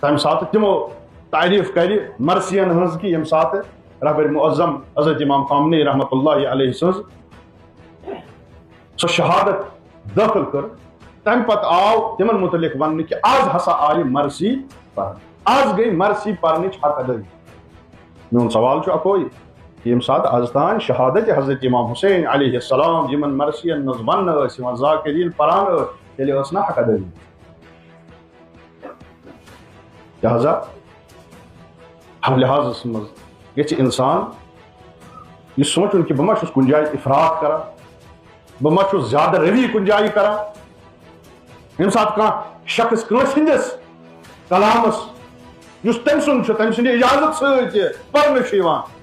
تمہ سات تمو تعریف کر مرثین ہز کہ یم سات رہبر معظم حضرت امام خامنی رحمۃ اللہ علیہ سز سو شہادت داخل کر تم پت آو تمن متعلق ون کہ آج ہسا آئی مرثی پر آج گئی مرثی پرنچ حق ادائی میون سوال چھ اکوئی یم سات آز تان شہادت حضرت امام حسین علیہ السلام یمن مرثین مز ون ذاکرین پران تیلے نا حق ادائی لہذا ہم لحاظ مز گھ انسان یہ سوچن کہ بہ چھس کن جائے افراط کران بہ چھس زیادہ روی کن جائے کران یم سات کان شخص کنس ہندس کلامس اس تم سن تم سند اجازت ست پرن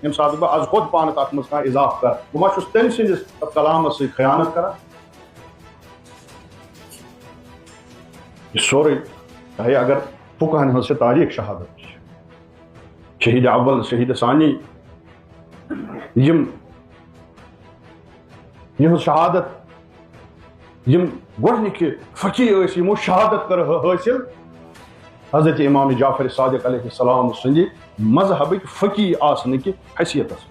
یم سات بہ از خود پان تک مز کان اضافہ کر بہ چھس تم سندس کلامس ست خیانت کران یہ سورے چاہے اگر فقہن ہز تاریخ شہادت شہید اول شہید ثانی یم یہ شہادت یم گۄڈنِکہِ فقی ٲسۍ یمو شہادت کر حٲصِل حضرت امام جعفر صادق علیہ السلام سٕنٛدِ مذہبٕکۍ فقی آسنٕکہِ حیثیتس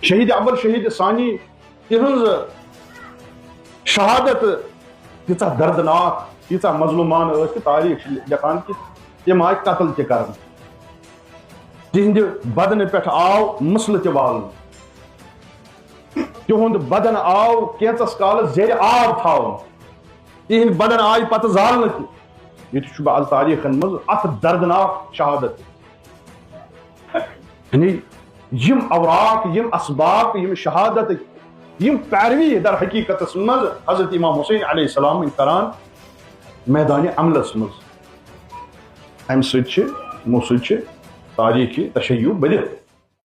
شہید اول شہید ثانی تہنٛز شہادت تیژہ دردناک تیژہ مظلومان ٲس کہ تاریخ لکھان کہ تم آئی قتل تہ کر تہند بدن پہ آو مسلہ تہ والن تہند بدن آو کینچس کالس زیر آب تھاون تہند بدن آئی پتہ زالن تہ یہ بہ آز تاریخن مز ات دردناک شہادت یعنی یم اوراق یم اسباق یم شہادت یم پیروی در حقیقت مز حضرت امام حسین علیہ السلام کران میدان عملس مز ام سۭتۍ چھِ یِمو سۭتۍ چھِ تاریخی تشیع بٔرِتھ